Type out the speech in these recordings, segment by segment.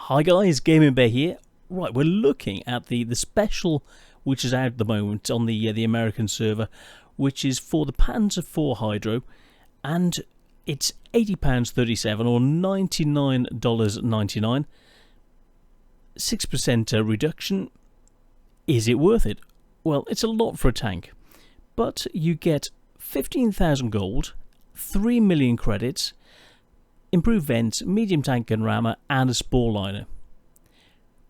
Hi guys, Gaming Bear here. Right, we're looking at the special which is out at the moment on the American server, which is for the Panzer IV Hydro, and it's £80.37 or $99.99. 6% reduction. Is it worth it? Well, it's a lot for a tank, but you get 15,000 gold, 3 million credits, improved vents, medium tank gun rammer, and a spore liner.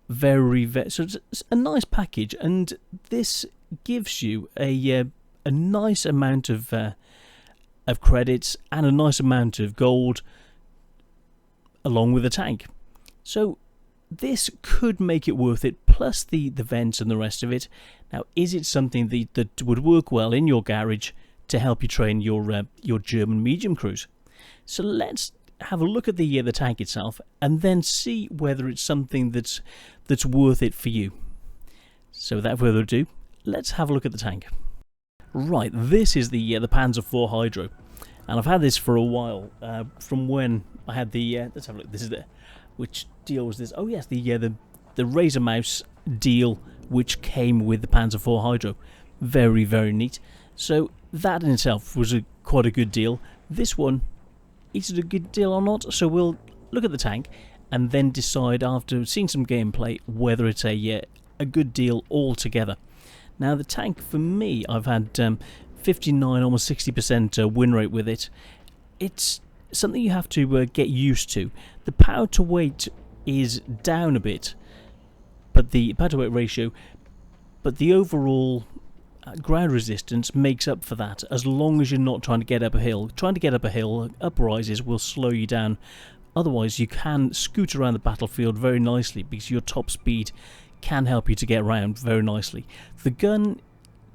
So it's a nice package, and this gives you a nice amount of credits and a nice amount of gold along with the tank. So this could make it worth it, plus the vents and the rest of it. Now, is it something that would work well in your garage to help you train your German medium crews? So let's have a look at the tank itself, and then see whether it's something that's worth it for you. So without further ado, let's have a look at the tank. Right, this is the Panzer IV Hydro, and I've had this for a while, from when I had the let's have a look. This is which deal was this? Oh yes, the Razor Mouse deal, which came with the Panzer IV Hydro. Very, very neat. So that in itself was quite a good deal. This one, is it a good deal or not? So we'll look at the tank and then decide, after seeing some gameplay, whether it's a good deal altogether. Now, the tank, for me, I've had 59, almost 60% win rate with it. It's something you have to get used to. The power to weight is down a bit, but the power to weight ratio, but the overall ground resistance makes up for that, as long as you're not trying to get up a hill. Trying to get up a hill, up rises, will slow you down. Otherwise, you can scoot around the battlefield very nicely, because your top speed can help you to get around very nicely. The gun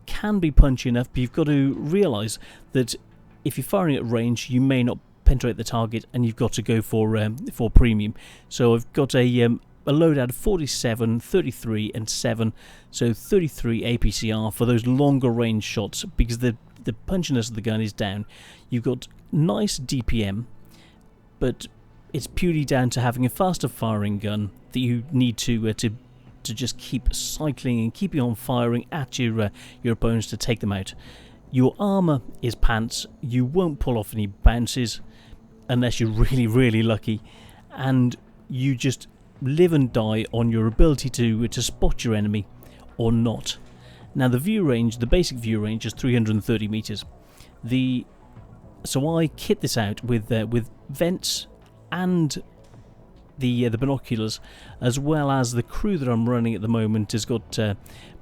can be punchy enough, but you've got to realise that if you're firing at range, you may not penetrate the target, and you've got to go for premium. So I've got a loadout of 47, 33 and 7, so 33 APCR for those longer range shots, because the punchiness of the gun is down. You've got nice DPM, but it's purely down to having a faster firing gun that you need to just keep cycling and keeping on firing at your opponents to take them out. Your armour is pants. You won't pull off any bounces unless you're really, really lucky, and you just live and die on your ability to spot your enemy or not. Now, the view range, the basic view range, is 330 meters. So I kit this out with vents and the binoculars, as well as the crew that I'm running at the moment has got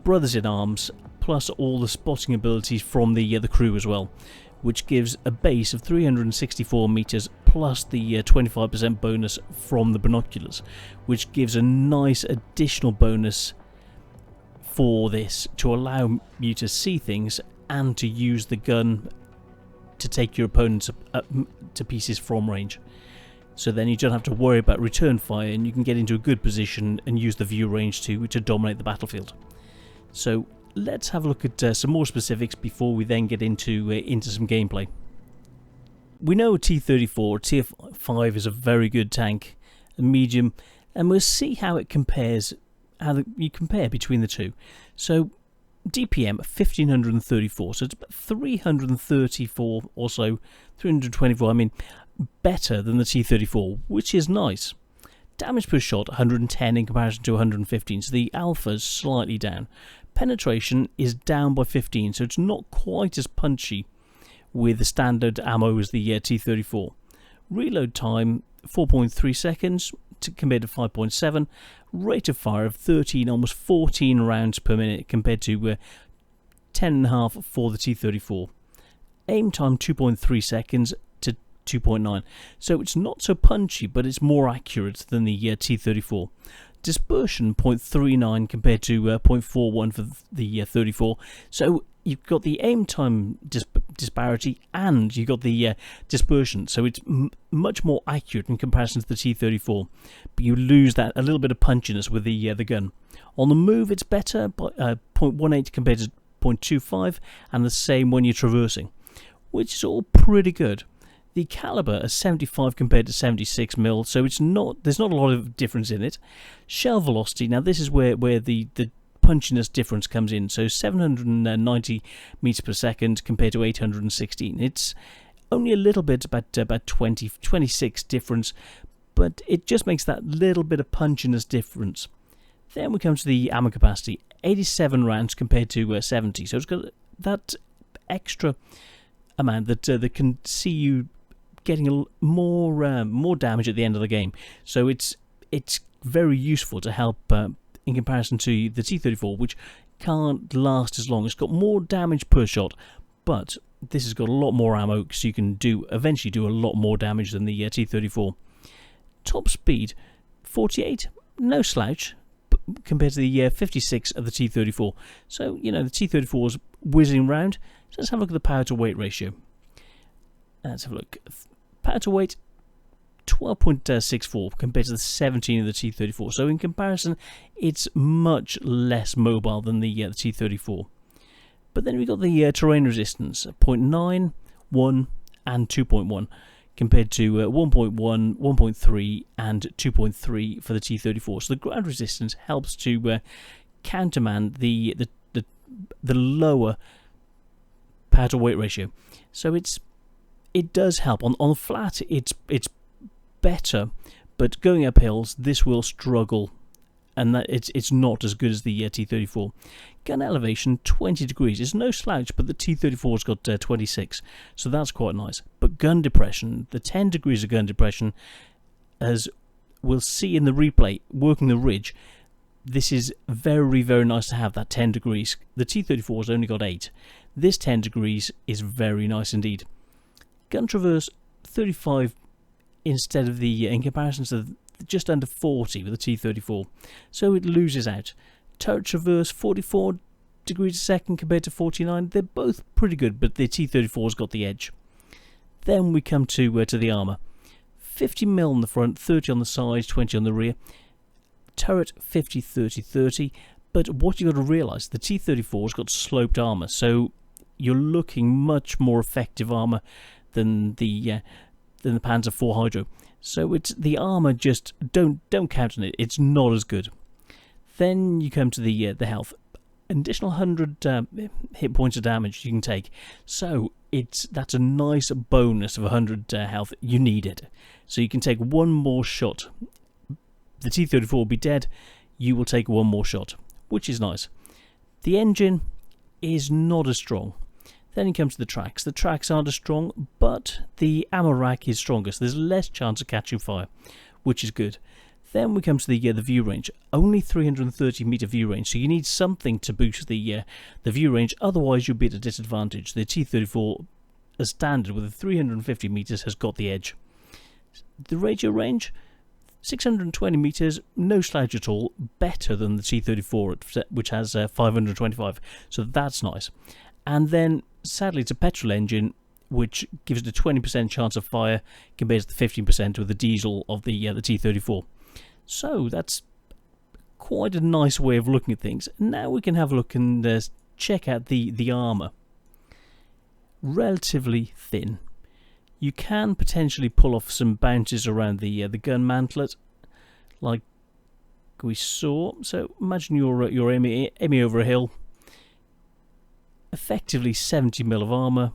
brothers in arms, plus all the spotting abilities from the crew as well, which gives a base of 364 meters plus the 25% bonus from the binoculars, which gives a nice additional bonus for this to allow you to see things and to use the gun to take your opponents to pieces from range. So then you don't have to worry about return fire, and you can get into a good position and use the view range to dominate the battlefield. So let's have a look at some more specifics before we then get into some gameplay. We know T-34, Tier 5 is a very good tank, a medium, and we'll see how it compares, you compare between the two. So DPM 1534, so it's about 334 or so, 324, I mean, better than the T-34, which is nice. Damage per shot 110 in comparison to 115, so the alpha's slightly down. Penetration is down by 15, so it's not quite as punchy with the standard ammo as the T-34. Reload time 4.3 seconds compared to 5.7. Rate of fire of 13, almost 14 rounds per minute compared to 10.5 for the T-34. Aim time 2.3 seconds to 2.9. So it's not so punchy, but it's more accurate than the T-34. Dispersion 0.39 compared to 0.41 for the 34. So you've got the aim time disparity, and you've got the dispersion, so it's much more accurate in comparison to the T-34, but you lose that a little bit of punchiness with the gun. On the move, it's better, by 0.18 compared to 0.25, and the same when you're traversing, which is all pretty good. The caliber is 75 compared to 76mm, so there's not a lot of difference in it. Shell velocity, now this is where the punchiness difference comes in. So 790 meters per second compared to 816. It's only a little bit, about 26 difference, but it just makes that little bit of punchiness difference. Then we come to the ammo capacity, 87 rounds compared to 70. So it's got that extra amount that can see you getting more damage at the end of the game. So it's very useful to help in comparison to the T-34, which can't last as long. It's got more damage per shot, but this has got a lot more ammo, so you can eventually do a lot more damage than the T-34. Top speed, 48, no slouch, compared to the 56 of the T-34. So, the T-34 is whizzing round. So let's have a look at the power to weight ratio. Let's have a look. Power to weight, 12.64 compared to the 17 of the T-34. So in comparison, it's much less mobile than the T-34. But then we've got the terrain resistance, 0.9, 1 and 2.1 compared to 1.1, 1.3 and 2.3 for the T-34. So the ground resistance helps to countermand the lower power to weight ratio. So it does help. On flat, it's better, but going up hills, this will struggle, and that it's not as good as the T-34. Gun elevation, 20 degrees. It's no slouch, but the T-34's got 26, so that's quite nice. But gun depression, the 10 degrees of gun depression, as we'll see in the replay, working the ridge, this is very, very nice to have, that 10 degrees. The T-34's only got 8. This 10 degrees is very nice indeed. Gun traverse, 35 instead of in comparison to just under 40 with the T-34, so it loses out. Turret traverse, 44 degrees a second compared to 49. They're both pretty good, but the T-34's got the edge. Then we come to the armour. 50mm on the front, 30 on the sides, 20 on the rear. Turret 50, 30, 30. But what you've got to realise, the T-34's got sloped armour, so you're looking much more effective armour than the Panzer IV Hydro. So it's the armour, just don't count on it. It's not as good. Then you come to the health. An additional 100 hit points of damage you can take. So that's a nice bonus of 100 health. You need it. So you can take one more shot. The T-34 will be dead. You will take one more shot, which is nice. The engine is not as strong. Then you come to the tracks. The tracks aren't as strong, but the ammo rack is stronger, so there's less chance of catching fire, which is good. Then we come to the view range. Only 330 meter view range, so you need something to boost the view range. Otherwise, you'll be at a disadvantage. The T-34, as standard with the 350 meters, has got the edge. The radio range, 620 meters, no slouch at all. Better than the T-34, which has 525. So that's nice. And then, sadly, it's a petrol engine, which gives it a 20% chance of fire compared to the 15% with the diesel of the T-34. So that's quite a nice way of looking at things. Now we can have a look and check out the armour. Relatively thin. You can potentially pull off some bounces around the gun mantlet, like we saw. So imagine you're aiming over a hill. Effectively 70mm of armour.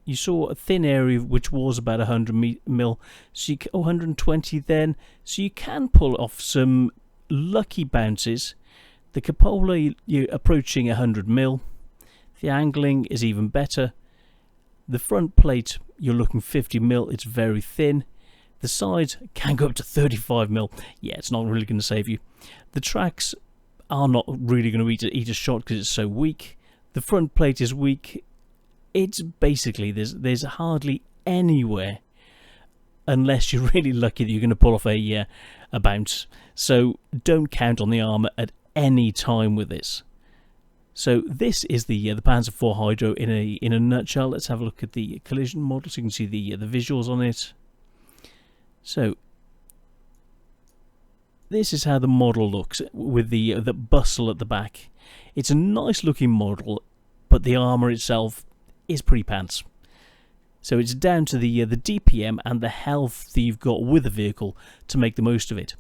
You saw a thin area which was about 100mm, so 120 then, so you can pull off some lucky bounces. The cupola, you're approaching 100mm. The angling is even better. The front plate, you're looking 50mm, it's very thin. The sides can go up to 35mm. Yeah, it's not really going to save you. The tracks are not really going to eat a shot because it's so weak. The front plate is weak. It's basically, there's hardly anywhere, unless you're really lucky, that you're going to pull off a bounce. So don't count on the armour at any time with this. So this is the Panzer IV Hydro in a nutshell. Let's have a look at the collision model so you can see the visuals on it. So this is how the model looks with the bustle at the back. It's a nice looking model, but the armour itself is pretty pants. So it's down to the DPM and the health that you've got with the vehicle to make the most of it.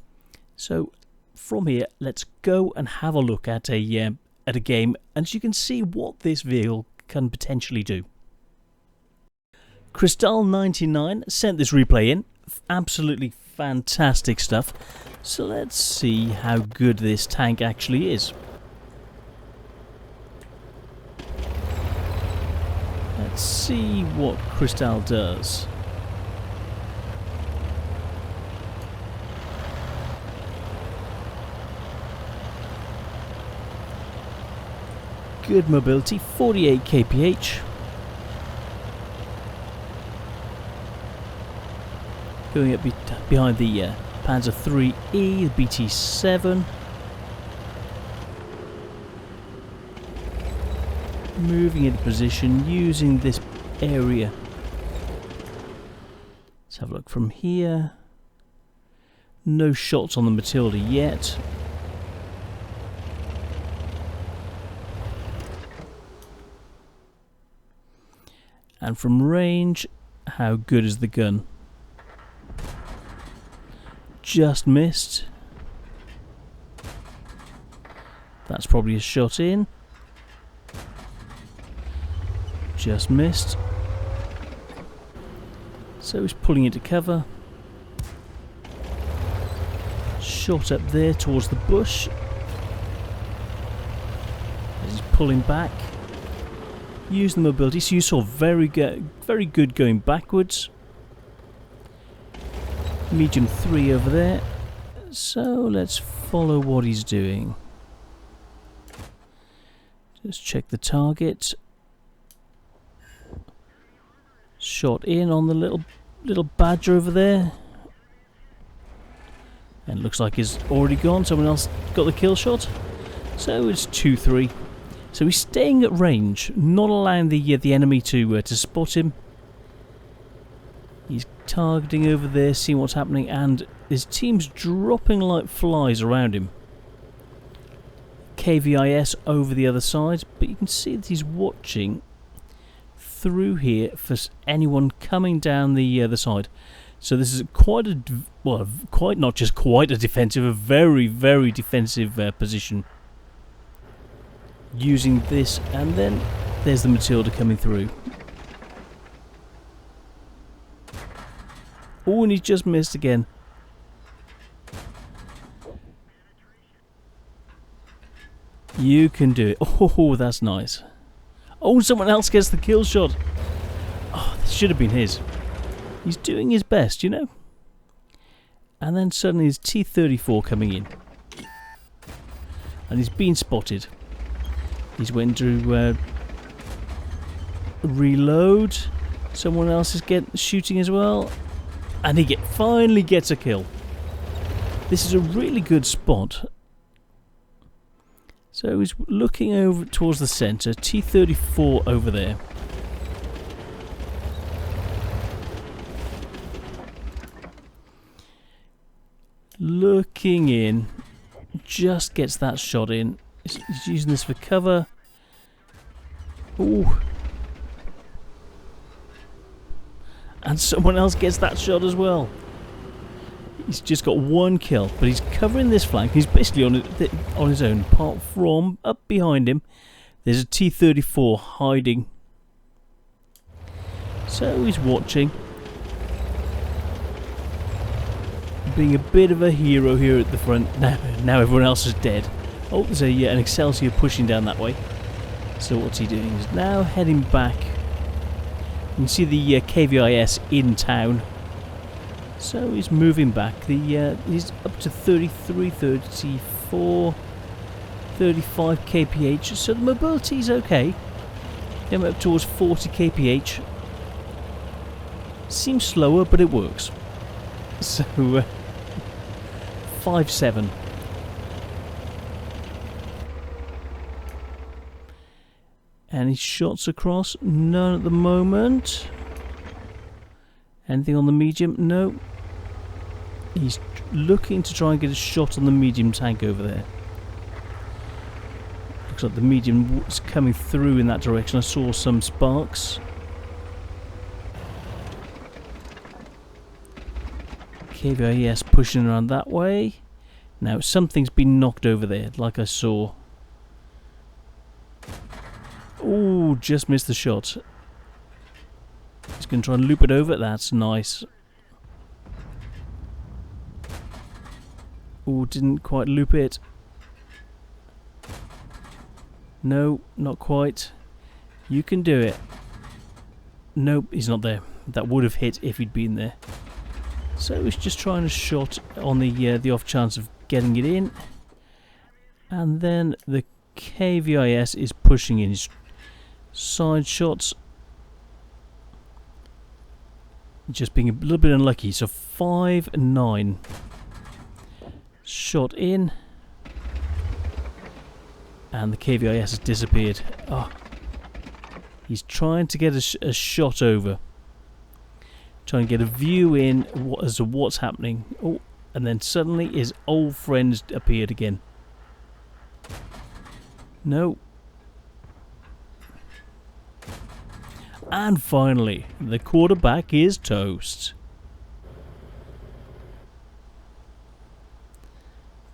So from here, let's go and have a look at a game, and so you can see what this vehicle can potentially do. Crystal99 sent this replay in. Absolutely fantastic stuff. So let's see how good this tank actually is. Let's see what Crystal does. Good mobility, 48 kph. Going up behind the Panzer IIIe, the BT7. Moving into position, using this area. Let's have a look from here. No shots on the Matilda yet. And from range, how good is the gun? Just missed. That's probably a shot in. Just missed. So he's pulling into cover. Shot up there towards the bush. He's pulling back. Use the mobility. So you saw very good going backwards. Medium 3 over there. So let's follow what he's doing. Just check the target. Shot in on the little badger over there. And looks like he's already gone. Someone else got the kill shot. So it's 2-3. So he's staying at range, not allowing the enemy to spot him. He's targeting over there, seeing what's happening, and his team's dropping like flies around him. KVIS over the other side, but you can see that he's watching through here for anyone coming down the other side. So this is quite a, well, not just quite a defensive, a very, very defensive position. Using this, and then there's the Matilda coming through. Oh, and he's just missed again. You can do it. Oh, that's nice. Oh, someone else gets the kill shot. Oh, this should have been his. He's doing his best, you know. And then suddenly his T-34 coming in. And he's been spotted. He's went to reload. Someone else is shooting as well. And he finally gets a kill. This is a really good spot. So he's looking over towards the centre. T-34 over there. Looking in. Just gets that shot in. He's using this for cover. Ooh. And someone else gets that shot as well. He's just got one kill, but he's covering this flank. He's basically on his own. Apart from up behind him, there's a T-34 hiding. So he's watching. Being a bit of a hero here at the front. Now everyone else is dead. Oh, there's an Excelsior pushing down that way. So what's he doing? He's now heading back. You can see the KVIS in town. So he's moving back. He's up to 33, 34, 35 kph. So the mobility's okay. Getting up towards 40 kph. Seems slower, but it works. So 5-7. Any shots across? None at the moment. Anything on the medium? No. He's looking to try and get a shot on the medium tank over there. Looks like the medium was coming through in that direction. I saw some sparks. KVIS pushing around that way. Now something's been knocked over there, like I saw. Oh, just missed the shot. He's going to try and loop it over. That's nice. Oh, didn't quite loop it. No, not quite. You can do it. Nope, he's not there. That would have hit if he'd been there. So he's just trying a shot on the off chance of getting it in. And then the KVIS is pushing in his side shots. Just being a little bit unlucky. So 5 and 9. Shot in. And the KVIS has disappeared. Oh. He's trying to get a shot over. Trying to get a view in as to what's happening. Oh, and then suddenly his old friends appeared again. No. And finally, the quarterback is toast.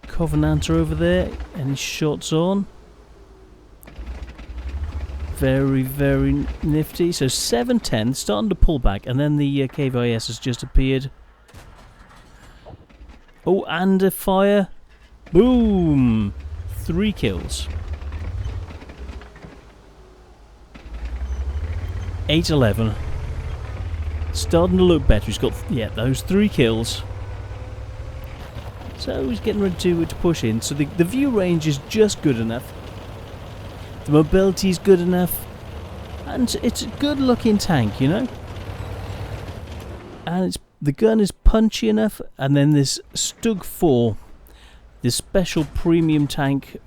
Covenanter over there. Any shots on? Very, very nifty. So 7-10, starting to pull back, and then the KVIS has just appeared. Oh, and a fire. Boom! 3 kills. 8-11. Starting to look better. He's got, yeah, those 3 kills. So he's getting ready to push in. So the view range is just good enough. The mobility is good enough, and it's a good looking tank, you know. And the gun is punchy enough, and then this Stug 4, this special premium tank,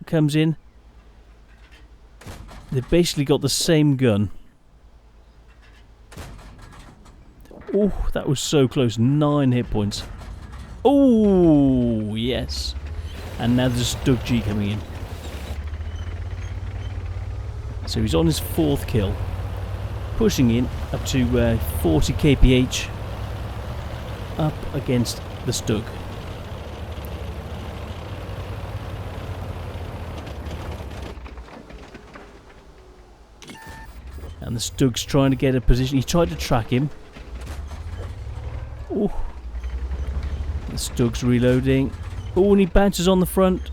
comes in. They've basically got the same gun. Oh, that was so close. 9 hit points. Oh, yes. And now there's Stug G coming in. So he's on his 4th kill, pushing in up to 40 kph up against the Stug. And the Stug's trying to get a position. He tried to track him. Oh, the Stug's reloading. Oh, and he bounces on the front.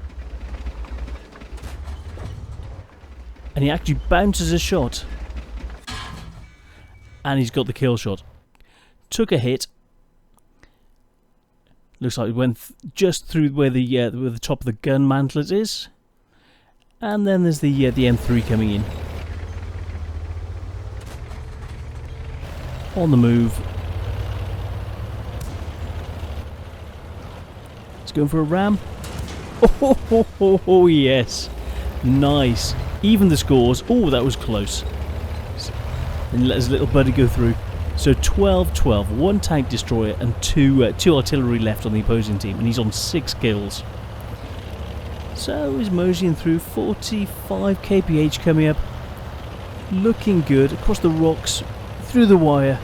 And he actually bounces a shot. And he's got the kill shot. Took a hit. Looks like it went just through where the top of the gun mantlet is. And then there's the M3 coming in. On the move. He's going for a ram. Oh, yes. Nice. Even the scores. Oh, that was close. And let his little buddy go through. So 12-12. 1 tank destroyer and 2 artillery left on the opposing team. And he's on 6 kills. So he's moseying through. 45 kph coming up. Looking good. Across the rocks. Through the wire.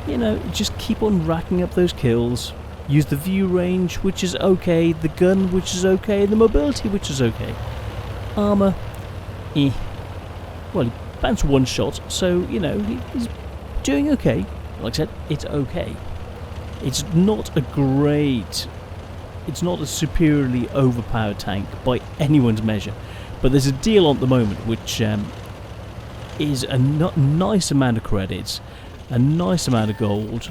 You know, just keep on racking up those kills. Use the view range, which is okay, the gun, which is okay, the mobility, which is okay. Armour, Well, he bounced 1 shot, so, you know, he's doing okay. Like I said, it's okay. It's not a great... It's not a superiorly overpowered tank by anyone's measure. But there's a deal on at the moment, which is a nice amount of credits, a nice amount of gold.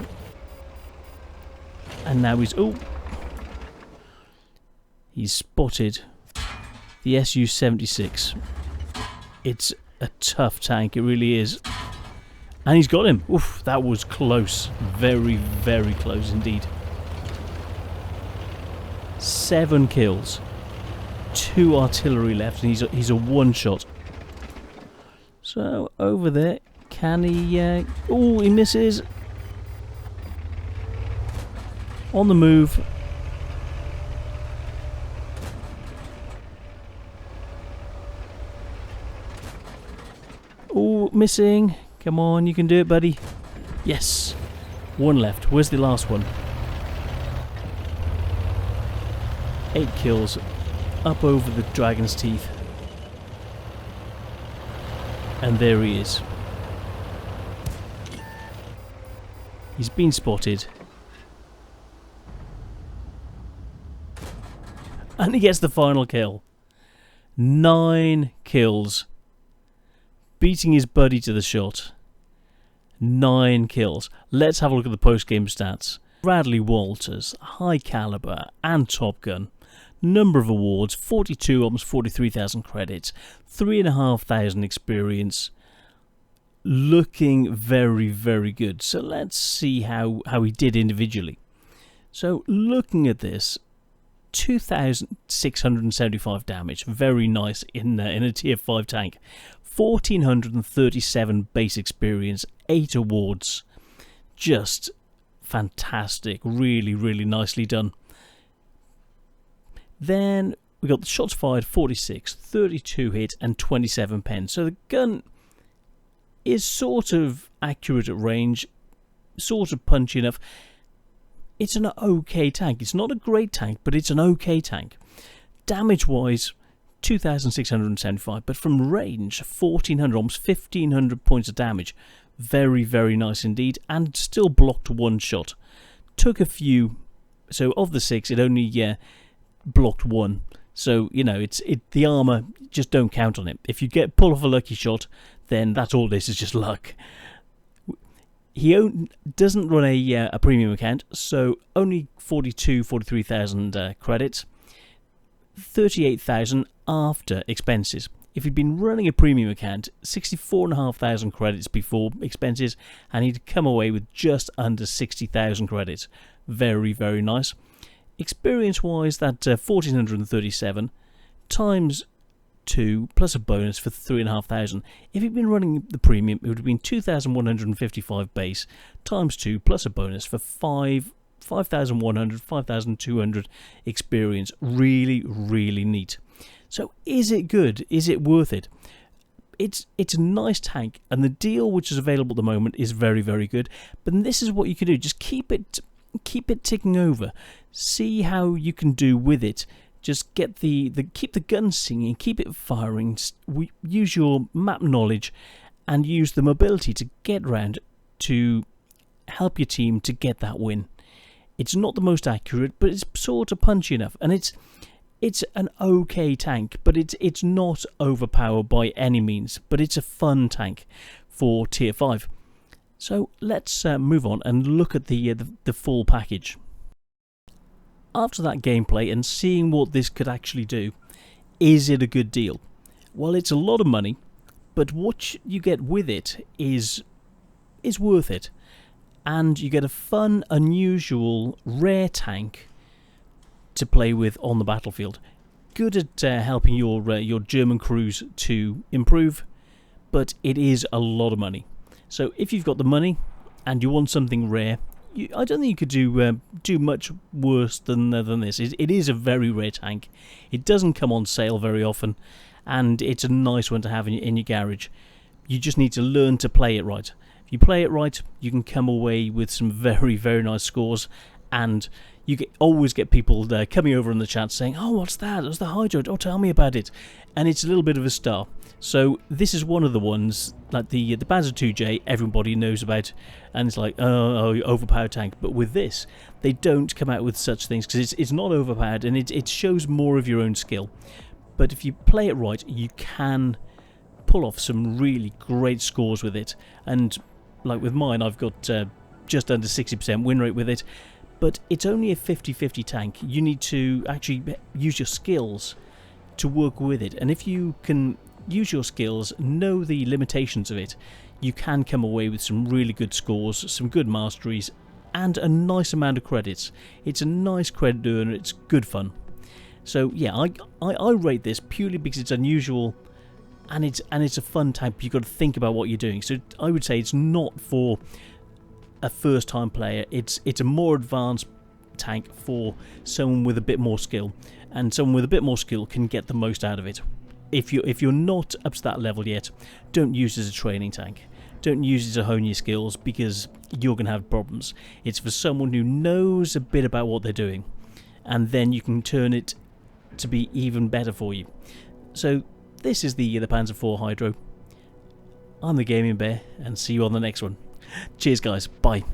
And now he's spotted the Su-76. It's a tough tank, it really is. And he's got him. Oof, that was close. Very, very close indeed. 7 kills. 2 artillery left, and he's a 1-shot. So, over there, can he... he misses. On the move. Oh, missing. Come on, you can do it, buddy. Yes. One left. Where's the last one? 8 kills. Up over the dragon's teeth. And there he is. He's been spotted. And he gets the final kill. 9 kills. Beating his buddy to the shot. 9 kills. Let's have a look at the post-game stats. Bradley Walters, high caliber and Top Gun. Number of awards, 42, almost 43,000 credits. 3,500 experience. Looking very, very good. So let's see how he did individually. So looking at this, 2,675 damage. Very nice in a tier 5 tank. 1,437 base experience. 8 awards. Just fantastic. Really, really nicely done. Then we got the shots fired, 46, 32 hit and 27 pen. So the gun is sort of accurate at range, sort of punchy enough. It's an okay tank. It's not a great tank, but it's an okay tank. Damage-wise, 2,675, but from range, 1,400, almost 1,500 points of damage. Very, very nice indeed, and still blocked one shot. Took a few, so of the 6, it only blocked one. So, you know, the armor, just don't count on it. If you pull off a lucky shot, then that's all this is, just luck. He doesn't run a premium account, so only 43,000 credits, 38,000 after expenses. If he'd been running a premium account, 64,500 credits before expenses, and he'd come away with just under 60,000 credits. Very, very nice. Experience-wise, that 1,437 times 2 plus a bonus for 3,500. If he'd been running the premium, it would have been 2,155 base times 2 plus a bonus for 5,100, 5,200 experience. Really, really neat. So is it good? Is it worth it? It's a nice tank, and the deal which is available at the moment is very, very good. But this is what you can do. Just keep it ticking over. See how you can do with it. Just get keep the gun singing, keep it firing. Use your map knowledge and use the mobility to get round to help your team to get that win. It's not the most accurate, but it's sort of punchy enough, and it's an okay tank, but it's not overpowered by any means. But it's a fun tank for tier 5. So let's move on and look at the full package. After that gameplay and seeing what this could actually do, is it a good deal? Well, it's a lot of money, but what you get with it is worth it. And you get a fun, unusual, rare tank to play with on the battlefield. Good at helping your German crews to improve, but it is a lot of money. So if you've got the money and you want something rare, I don't think you could do much worse than this. It is a very rare tank. It doesn't come on sale very often, and it's a nice one to have in your garage. You just need to learn to play it right. If you play it right, you can come away with some very, very nice scores, and you always get people coming over in the chat saying, "Oh, what's that? That's the Hydro. Oh, tell me about it." And it's a little bit of a star. So this is one of the ones, like the Panzer 2J, everybody knows about, and it's like, oh, overpowered tank. But with this, they don't come out with such things because it's not overpowered, and it shows more of your own skill. But if you play it right, you can pull off some really great scores with it. And like with mine, I've got just under 60% win rate with it. But it's only a 50-50 tank. You need to actually use your skills to work with it. And if you can use your skills, know the limitations of it, you can come away with some really good scores, some good masteries, and a nice amount of credits. It's a nice credit earner. It's good fun. So yeah, I rate this purely because it's unusual, and it's a fun tank. You've got to think about what you're doing. So I would say it's not for a first-time player. It's a more advanced tank for someone with a bit more skill, and someone with a bit more skill can get the most out of it. If you're not up to that level yet, don't use it as a training tank. don't use it to hone your skills, because you're going to have problems. It's for someone who knows a bit about what they're doing, and then you can turn it to be even better for you. So this is the Panzer IV Hydro. I'm the Gaming Bear, and see you on the next one. Cheers guys, bye.